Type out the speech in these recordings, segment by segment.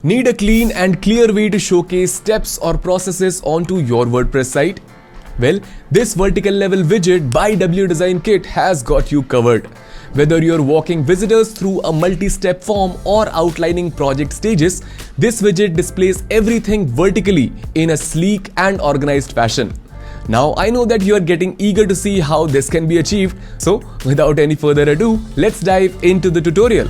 Need a clean and clear way to showcase steps or processes onto your WordPress site? Well, this vertical level widget by WDesignKit has got you covered. Whether you're walking visitors through a multi-step form or outlining project stages, this widget displays everything vertically in a sleek and organized fashion. Now, I know that you're getting eager to see how this can be achieved, so without any further ado, let's dive into the tutorial.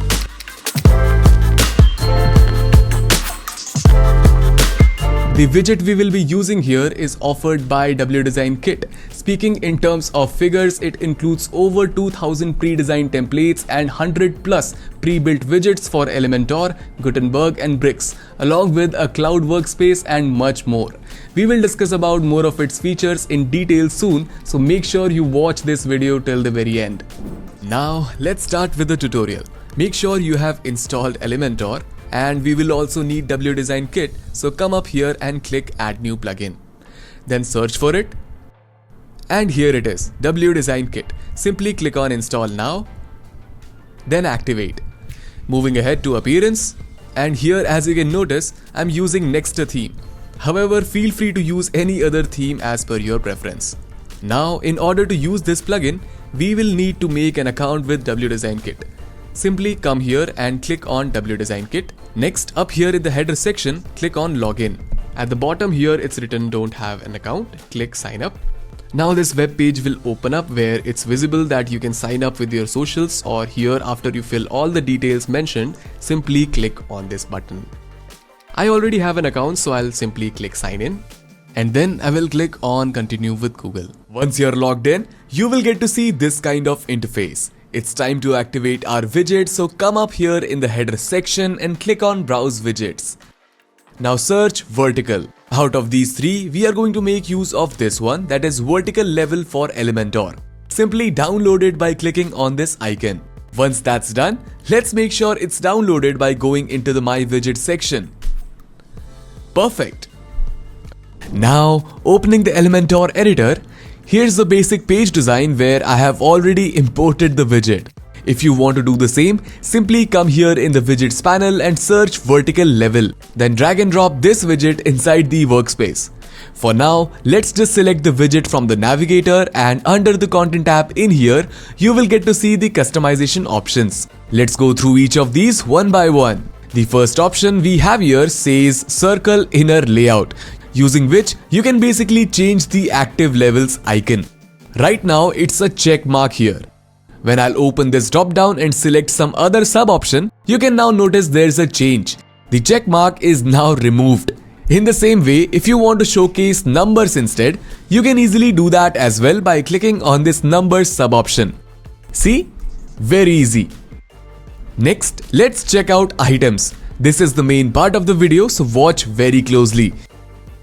The widget we will be using here is offered by WDesignKit. Speaking in terms of figures, it includes over 2000 pre-designed templates and 100 plus pre-built widgets for Elementor, Gutenberg and Bricks, along with a cloud workspace and much more. We will discuss about more of its features in detail soon, so make sure you watch this video till the very end. Now let's start with the tutorial. Make sure you have installed Elementor. And we will also need WDesignKit, so come up here and click Add New Plugin. Then search for it. And here it is, WDesignKit. Simply click on Install Now. Then Activate. Moving ahead to Appearance. And here, as you can notice, I'm using Next theme. However, feel free to use any other theme as per your preference. Now, in order to use this plugin, we will need to make an account with WDesignKit. Simply come here and click on WDesignKit. Next, up here in the header section, click on Login. At the bottom here, it's written Don't have an account. Click Sign Up. Now this web page will open up where it's visible that you can sign up with your socials, or here after you fill all the details mentioned, simply click on this button. I already have an account, so I'll simply click Sign In. And then I will click on Continue with Google. Once you're logged in, you will get to see this kind of interface. It's time to activate our widget, so come up here in the header section and click on Browse Widgets. Now search Vertical. Out of these three, we are going to make use of this one, that is Vertical Level for Elementor. Simply download it by clicking on this icon. Once that's done, let's make sure it's downloaded by going into the My Widget section. Perfect. Now, opening the Elementor editor, here's the basic page design where I have already imported the widget. If you want to do the same, simply come here in the widgets panel and search vertical level. Then drag and drop this widget inside the workspace. For now, let's just select the widget from the navigator, and under the content tab in here, you will get to see the customization options. Let's go through each of these one by one. The first option we have here says Circle Inner Layout, using which you can basically change the active levels icon. Right now it's a check mark here. When I'll open this drop down and select some other sub option, you can now notice there's a change. The check mark is now removed. In the same way, if you want to showcase numbers instead, you can easily do that as well by clicking on this numbers sub option. See? Very easy. Next, let's check out items. This is the main part of the video, so watch very closely.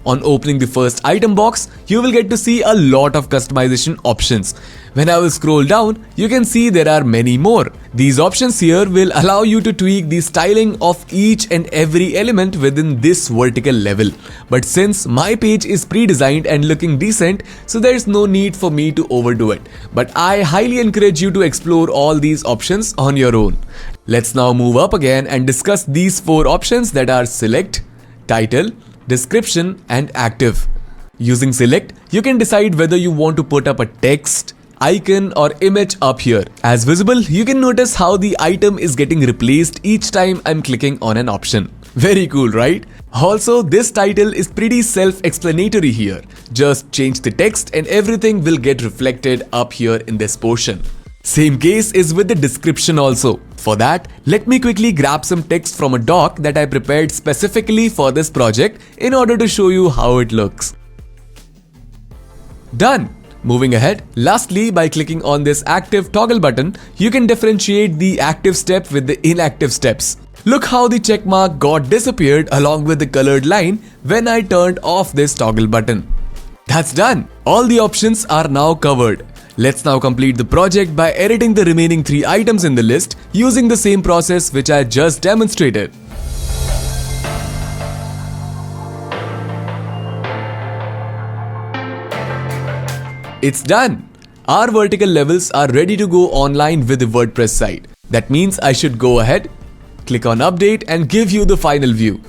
On opening the first item box, you will get to see a lot of customization options. When I will scroll down, you can see there are many more. These options here will allow you to tweak the styling of each and every element within this vertical level. But since my page is pre-designed and looking decent, so there is no need for me to overdo it. But I highly encourage you to explore all these options on your own. Let's now move up again and discuss these four options that are Select, Title, Description and Active. Using Select, you can decide whether you want to put up a text, icon or image up here. As visible, you can notice how the item is getting replaced each time I'm clicking on an option. Very cool, right? Also, this title is pretty self-explanatory here. Just change the text and everything will get reflected up here in this portion. Same case is with the description also. For that, let me quickly grab some text from a doc that I prepared specifically for this project in order to show you how it looks. Done! Moving ahead, lastly, by clicking on this active toggle button, you can differentiate the active step with the inactive steps. Look how the checkmark got disappeared along with the colored line when I turned off this toggle button. That's done! All the options are now covered. Let's now complete the project by editing the remaining three items in the list using the same process which I just demonstrated. It's done! Our vertical levels are ready to go online with the WordPress site. That means I should go ahead, click on update and give you the final view.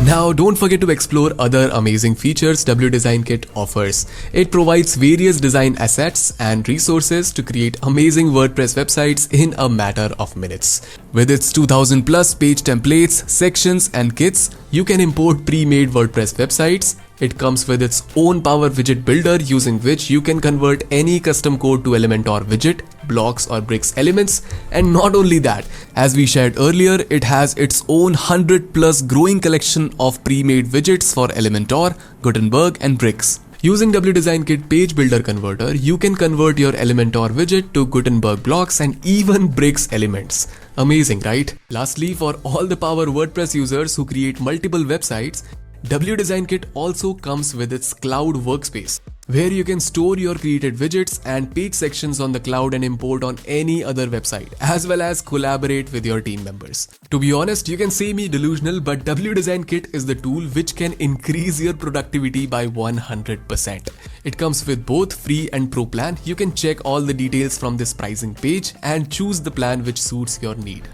Now don't forget to explore other amazing features WDesignKit offers. It provides various design assets and resources to create amazing WordPress websites in a matter of minutes. With its 2000 plus page templates, sections and kits, you can import pre-made WordPress websites. It comes with its own Power Widget builder using which you can convert any custom code to Elementor widget, blocks or bricks elements. And not only that, as we shared earlier, it has its own 100 plus growing collection of pre-made widgets for Elementor, Gutenberg and bricks. Using WDesignKit page builder converter, you can convert your Elementor widget to Gutenberg blocks and even bricks elements. Amazing, right? Lastly, for all the Power WordPress users who create multiple websites, WDesignKit also comes with its cloud workspace, where you can store your created widgets and page sections on the cloud and import on any other website, as well as collaborate with your team members. To be honest, you can say me delusional, but WDesignKit is the tool which can increase your productivity by 100%. It comes with both free and pro plan. You can check all the details from this pricing page and choose the plan which suits your need.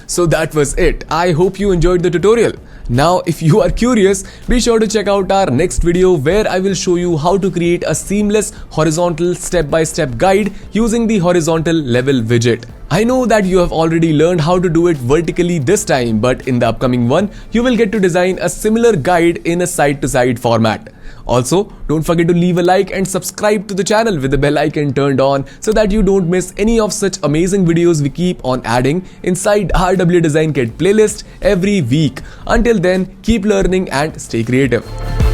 So that was it. I hope you enjoyed the tutorial. Now, if you are curious, be sure to check out our next video where I will show you how to create a seamless horizontal step-by-step guide using the horizontal level widget. I know that you have already learned how to do it vertically this time, but in the upcoming one, you will get to design a similar guide in a side-to-side format. Also, don't forget to leave a like and subscribe to the channel with the bell icon turned on so that you don't miss any of such amazing videos we keep on adding inside our WDesignKit playlist every week. Until then, keep learning and stay creative.